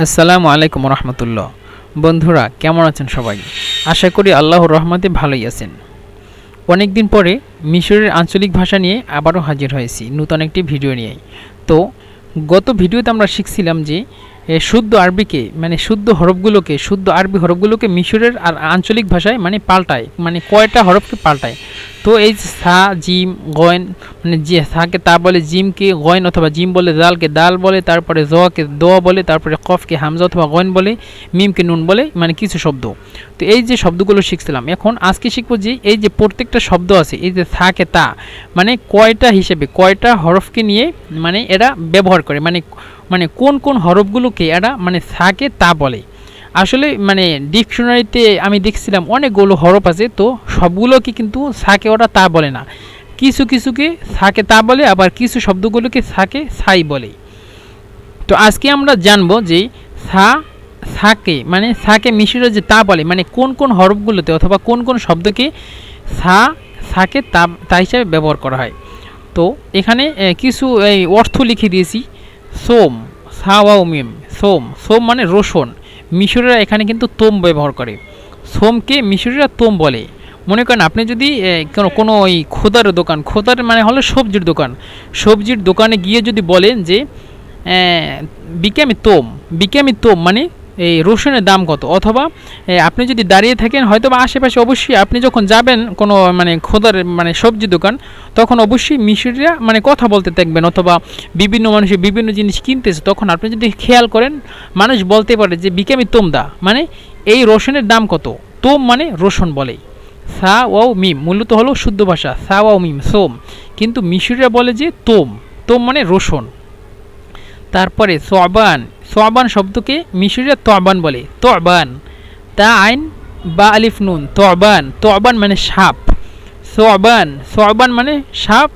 আসসালামু আলাইকুম রহমতুল্লাহ। বন্ধুরা কেমন আছেন সবাই? আশা করি আল্লাহর রহমতে ভালোই আছেন। অনেক দিন পরে মিশরের আঞ্চলিক ভাষা নিয়ে আবারও হাজির হয়েছি নতুন একটি ভিডিও নিয়ে। তো গত ভিডিওতে আমরা শিখছিলাম যে শুদ্ধ আরবিকে শুদ্ধ হরফগুলোকে শুদ্ধ আরবি হরফগুলোকে মিশরের আর আঞ্চলিক ভাষায় পাল্টায়, কয়টা হরফকে পাল্টায়। তো এই সা জিম গয়ন যে সাকে তা বলে, জিমকে গয়ন অথবা জিম বলে, দালকে দাল বলে, তারপরে জোয়াকে দোয়া বলে, তারপরে কফকে হামজা অথবা গয়ন বলে, মিমকে নুন বলে, কিছু শব্দ। তো এই যে শব্দগুলো শিখছিলাম, এখন আজকে শিখবো যে এই যে প্রত্যেকটা শব্দ আছে, এই যে সাকে তা কয়টা হিসেবে কয়টা হরফকে নিয়ে এরা ব্যবহার করে, কোন কোন হরফগুলোকে এরা সাকে তা বলে। আসলে ডিকশনারিতে আমি দেখছিলাম অনেকগুলো হরফ আছে, তো সবগুলোকে কিন্তু সাকে ওরা তা বলে না। কিছু কিছুকে সাকে তা বলে, আবার কিছু শব্দগুলোকে সাকে সাই বলে। তো আজকে আমরা জানবো যে সাকে মিশরে যে তা বলে, কোন কোন হরফগুলোতে অথবা কোন কোন শব্দকে সাকে তা হিসাবে ব্যবহার করা হয়। তো এখানে কিছু এই অর্থ লিখে দিয়েছি। সোম, সাওয়াও মিম, সোম, সোম মানে রসুন। মিশরেরা এখানে কিন্তু তোম ব্যবহার করে। সোমকে মিশরেরা তোম বলে। মনে করেন আপনি যদি কোনো ওই খোদার দোকান, খোদার হলো সবজির দোকান, সবজির দোকানে গিয়ে যদি বলেন যে বিকামি তোম এই রসুনের দাম কত, অথবা আপনি যদি দাঁড়িয়ে থাকেন হয়তো বা আশেপাশে, অবশ্যই আপনি যখন যাবেন কোনো খোদার সবজি দোকান, তখন অবশ্যই মিশরিরা কথা বলতে থাকবেন, অথবা বিভিন্ন মানুষের বিভিন্ন জিনিস কিনতেছে, তখন আপনি যদি খেয়াল করেন মানুষ বলতে পারে যে বিকামি তোম দা এই রসুনের দাম কত। তোম রসুন বলে। সা ওয়াও মিম মূলত হলো শুদ্ধ ভাষা, সা ওয়াও মিম সোম, কিন্তু মিশরিরা বলে যে তোম, তোম রসুন। তারপরে সোয়াবান, সোয়াবান শব্দকে মিশরিয়া তোয়াবান বলে। তোয়াবান, তা আইন বা আলিফ নুন, তোয়াবান, তোয়াবান সাপ। সোয়াবান, সোয়াবান সাপ।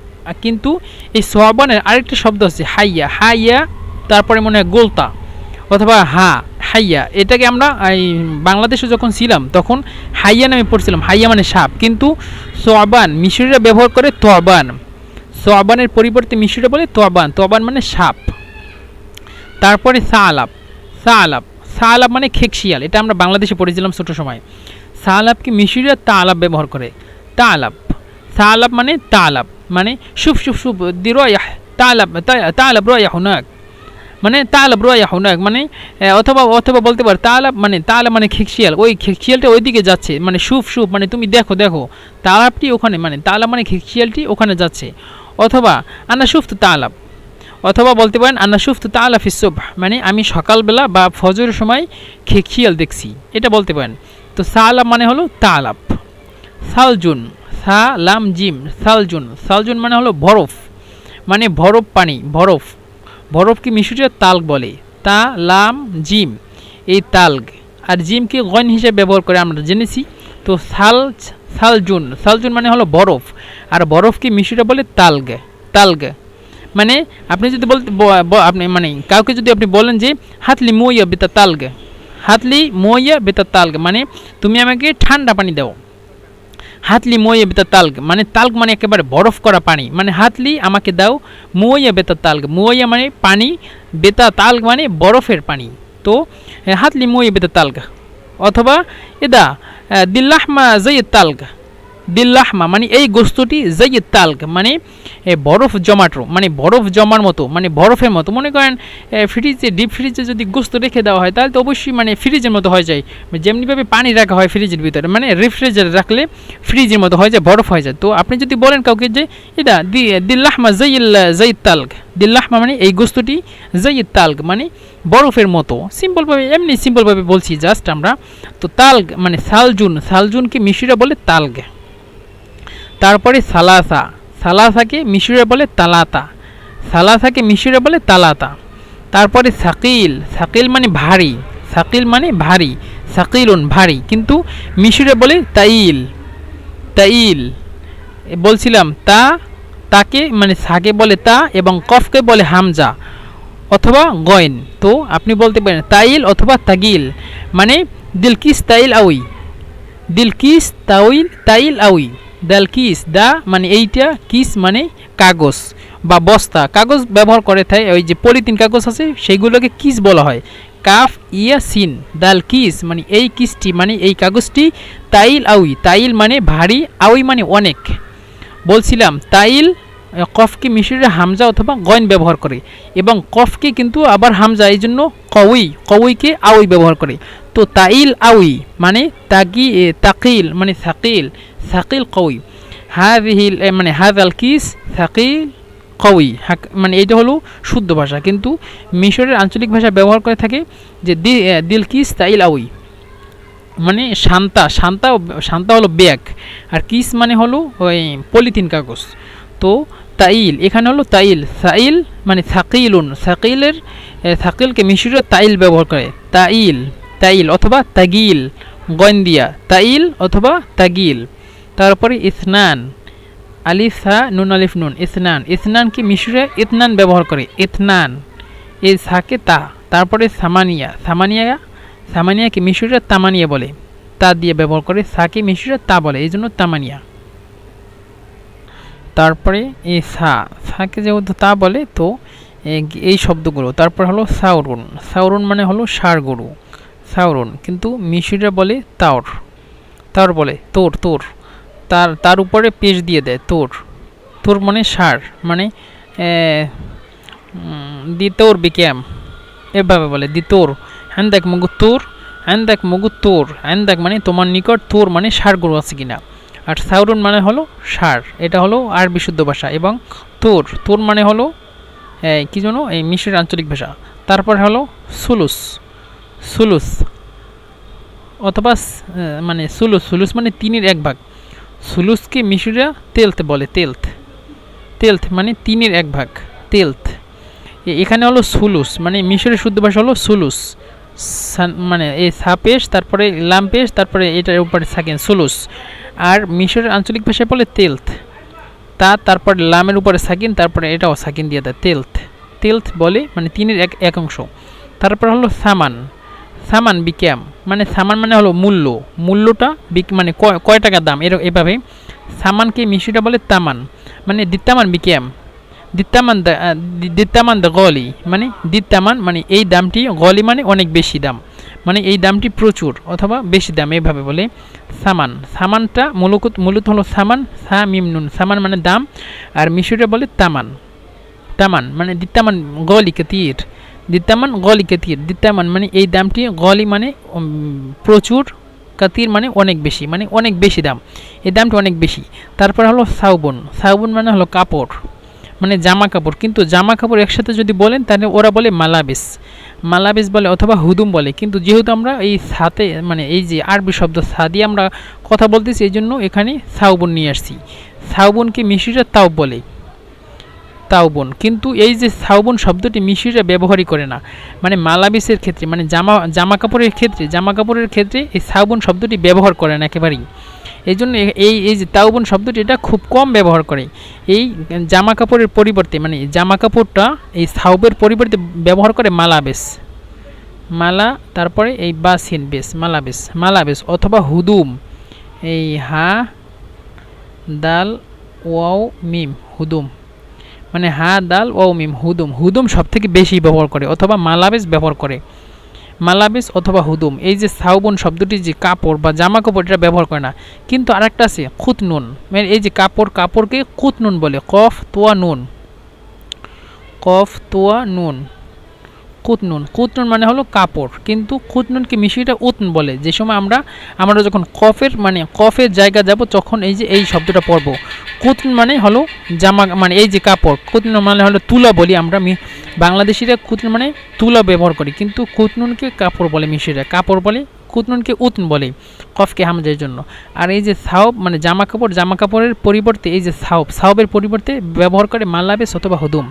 কিন্তু এই সোয়াবানের আরেকটা শব্দ আছে হাইয়া, হাইয়া, তারপরে গোলতা অথবা হাইয়া। এটাকে আমরা এই বাংলাদেশে যখন ছিলাম তখন হাইয়া নামে পড়ছিলাম, হাইয়া সাপ। কিন্তু সোয়াবান মিশরিরা ব্যবহার করে তোয়াবান। সোয়াবানের পরিবর্তে মিশরিরা বলে তোয়াবান, তোয়াবান সাপ। তারপরে সালাব, সালাব, সালাব খেকশিয়াল। এটা আমরা বাংলাদেশে পড়েছিলাম ছোট সময়। সালাবকে মিশরিরা তালাব ব্যবহার করে। তালাব, সালাব তালাব শুভ শুভ শুভ দিরয়াহ, তালাব তালাব রয়াহ হুনাক, তালাব রয়াহ হুনাক অথবা অথবা বলতে পারে তালাব তালাব খেকশিয়াল, ওই খেকশিয়ালটা ওইদিকে যাচ্ছে, শুভ শুভ তুমি দেখো দেখো, তালাবটি ওখানে তালাব খেকশিয়ালটি ওখানে যাচ্ছে। অথবা আনা শুফ তালাব, অথবা বলতে পারেন আন্না শুফতু তাআলা ফিস সুবহ, আমি সকালবেলা বা ফজরের সময় খেকশিয়াল দেখছি, এটা বলতে পারেন। তো সালাব হলো তালাব। সালজুন, সা লাম জিম, সালজুন, সালজুন হলো বরফ, বরফ পানি, বরফ। বরফকে মিশরীয় তালগ বলে। তা লাম জিম, এই তালগ আর জিমকে গয়ন হিসেবে ব্যবহার করে আমরা জেনেছি। তো সালজুন, সালজুন হলো বরফ, আর বরফকে মিশরীয় বলে তালগ, তালগ। আপনি যদি বলতে আপনি কাউকে যদি আপনি বলেন যে হাতলি মোয়া বেতা তালগ, হাতলি মোয়া বেতা তালগ তুমি আমাকে ঠান্ডা পানি দাও। হাতলি মোয়া বেতা তালগ তালগ একেবারে বরফ করা পানি, হাতলি আমাকে দাও মোয়া বেতা তালগ, মোয়া পানি, বেতা তালগ বরফের পানি। তো হাতলি মোয়া বেতা তালগ। অথবা এদা দিল্লাহমা জয়িদ তালগ, দিল্লাহমা এই গোস্তটি জয়িদ তালগ বরফ জমাটো, বরফ জমার মতো, বরফের মতো। মনে করেন ফ্রিজে, ডিপ ফ্রিজে যদি গোস্ত রেখে দেওয়া হয় তাহলে তো অবশ্যই ফ্রিজের মতো হয়ে যায়, যেমনিভাবে পানি রাখা হয় ফ্রিজের ভিতরে, রেফ্রিজারেটরে রাখলে ফ্রিজের মতো হয়ে যায়, বরফ হয়ে যায়। তো আপনি যদি বলেন কাউকে যে এটা দিল্লাহমা জয়িদ তালগ, দিল্লাহমা এই গোস্তটি জয়িদ তালগ বরফের মতো। সিম্পলভাবে, এমনি সিম্পলভাবে বলছি জাস্ট আমরা। তো তালগ সালজুন, সালজুনকে মিশরিরা বলে তালগ। তারপরে সালাসা, সালাসাকে মিশরিয়া বলে তালাতা, সালাসাকে মিশরিয়া বলে তালাতা। তারপরে সাকিল, সাকিল ভারী, সাকিল ভারী, সাকিলুন ভারী, কিন্তু মিশরিয়া বলে তাইল, তাইল। বলছিলাম তা, তাকে সাকে বলে তা, এবং কফকে বলে হামজা অথবা গয়ন। তো আপনি বলতে পারেন তাইল অথবা তাগিল, দিলকিস তাইল আউই, দিলকিস তাইল তাইল আউই। দাল কিস, দা এইটা, কিস কাগজ বা বস্তা, কাগজ ব্যবহার করে থাকে, ওই যে পলিথিন কাগজ আছে সেইগুলোকে কিস বলা হয়। কাফ ইয়া সিন দাল কিস মানে এই কিসটি মানে এই কাগজটি তাইল আউই, তাইল মানে ভারী, আউই মানে অনেক। বলছিলাম তাইল কফকে মিশরের হামজা অথবা গইন ব্যবহার করে এবং কফকে কিন্তু আবার হামজা, এই জন্য কউইকে আউই ব্যবহার করে। তো তাইল আউই মানে তাকিল মানে সাকিল, সাকিল কউই। হাযিহিল মানে হাযাল কিস সাকিল কউই, মানে এটা হলো শুদ্ধ ভাষা, কিন্তু মিশরের আঞ্চলিক ভাষা ব্যবহার করে থাকে যে দিল কিস তাইল আউই মানে শান্তা, শান্তা হলো ব্যাগ, আর কিস মানে হলো ওই পলিথিন কাগজ। তো তাইল এখানে হলো তাইল, সাইল মানে সাকিলুন, সাকিলকে মিশরীয় তাইল ব্যবহার করে, তাইল অথবা তাগিল, গন্দিয়া তাইল অথবা তাগিল। তারপরে ইসনান, আলিফ সা নুন আলিফ নুন, ইসনানকে মিশরে ইতনান ব্যবহার করে, ইতনান এই সাকে তা। তারপরে সামানিয়াকে মিশরে তামানিয়া বলে, তা দিয়ে ব্যবহার করে, সাকে মিশরে তা বলে, এই জন্য তামানিয়া। তারপরে এই সাকে যেহেতু তা বলে তো এই শব্দগুলো। তারপর হলো সাউরুন মানে হলো ষাঁড় গরু, সাউরুন, কিন্তু মিশরিরা বলে তাওর বলে তোর, তার উপরে পেশ দিয়ে দেয় তোর মানে ষাঁড়, মানে দিতোর বিক্যাম এভাবে বলে, দিতোর হ্যান্দাক মুগুত্তোর, হ্যান্দাক মানে তোমার নিকট, তোর মানে ষাঁড় গরু আছে কিনা। আর সাউরুন মানে হলো ষাঁড়, এটা হলো আরবি শুদ্ধ ভাষা। এবং তোর মানে হলো কি যেন এই মিশরের আঞ্চলিক ভাষা। তারপর হলো সুলুস অথবা মানে সুলুস মানে 3/1 সুলুসকে মিশরিয়া তেলথ বলে, তেলথ মানে 3/1 তেলথ। এখানে হলো সুলুস, মানে মিশরের শুদ্ধ ভাষা হলো সুলুস, মানে এই সাপেশ তারপরে লাম্পেশ তারপরে এটার উপরে সাকিন সুলুস। আর মিশরের আঞ্চলিক ভাষায় বলে তেলথ, তারপর লামের উপরে সাকিন, তারপরে এটাও সাকিন দিয়ে দেয়, তেলথ বলে, মানে 3/1। তারপর হলো সামান বিক্যাম, মানে সামান মানে হলো মূল্যটা মানে কয় টাকা দাম, এভাবে সামানকে মিশরিরা বলে তামান, মানে দিত্তামান বিক্যাম, দিত্তামান দা গলি, মানে দিত্তামান মানে এই দামটি, গলি মানে অনেক বেশি দাম, মানে এই দামটি প্রচুর অথবা বেশি দাম, এইভাবে বলে সামানটা মূলত হলো সামান, সা মিম নুন, সামান মানে দাম, আর মিশরিরা বলে তামান মানে দিত্তামান গলি কাতির, দিত্তামান মানে এই দামটি, গলি মানে প্রচুর, কাতির মানে অনেক বেশি দাম, এই দামটি অনেক বেশি। তারপর হলো সাউবুন মানে হলো কাপড়, মানে জামা কাপড়, কিন্তু জামা কাপড় একসাথে যদি বলেন তাহলে ওরা বলে মালাবেস বলে অথবা হুদুম বলে, কিন্তু যেহেতু আমরা এই সাথে মানে এই যে আরবি শব্দ সা দিয়ে আমরা কথা বলতেছি, এই জন্য এখানে সাউবুন নিয়ে আসছি। সাউবুনকে মিশরিরা তাওবন, কিন্তু এই যে সাউবন শব্দটি মিশরিরা ব্যবহারই করে না, মানে মালাবিসের ক্ষেত্রে, মানে জামা কাপড়ের ক্ষেত্রে এই সাউবন শব্দটি ব্যবহার করে না একেবারেই। এই জন্য এই যে তাওবন শব্দটি এটা খুব কম ব্যবহার করে। এই জামা কাপড়ের পরিবর্তে, মানে জামা কাপড়টা এই সাউবের পরিবর্তে ব্যবহার করে তারপরে এই বাসিন বেস, মালাবেস অথবা হুদুম, এই হা দাল ওয়াও মিম হুদুম, মানে হা দাল ওয়াও মিম হুদুম সব থেকে বেশি ব্যবহার করে, অথবা মালাবেস ব্যবহার করে, মালাবেস অথবা হুদুম। এই যে সাউবন শব্দটি যে কাপড় বা জামা কাপড় এটা ব্যবহার করে না। কিন্তু আরেকটা আছে খুতনুন, মানে এই যে কাপড়কে খুতনুন বলে, কফ তোয়া নুন, কুতনুন মানে হলো কাপড়, কিন্তু কুতনুনকে মিশিয়ে উতন বলে। যে সময় আমরা যখন কফের জায়গা যাব তখন এই যে এই শব্দটা পড়ব। কুতনুন মানে হলো জামা, মানে এই যে কাপড়, কুতনুন মানে হলো তুলা বলি আমরা বাংলাদেশিরা, কুতনুন মানে তুলা ব্যবহার করি, কিন্তু কুতনুনকে কাপড় বলে, মিশিয়ে কাপড় বলে, কুতনুনকে উতন বলে কফকে হামজার জন্য। আর এই যে সাউব মানে জামা কাপড়ের পরিবর্তে এই যে সাউবের পরিবর্তে ব্যবহার করে মালাবেস অথবা হুদুম,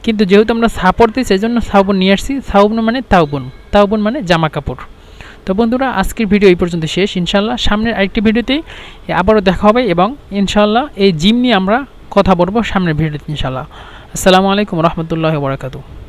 কিন্তু যেহেতু আমরা সা পড়তে সেই জন্য সাউবন নিয়ে আসছি। সাউবন মানে তাওবন মানে জামা কাপড়। তো বন্ধুরা, আজকের ভিডিও এই পর্যন্ত শেষ। ইনশাল্লাহ সামনের আরেকটি ভিডিওতে আবারও দেখা হবে, এবং ইনশাল্লাহ এই জিম নিয়ে আমরা কথা বলবো সামনের ভিডিওতে ইনশাল্লাহ। আসসালামু আলাইকুম রহমতুল্লাহি ওয়া বারাকাতুহু।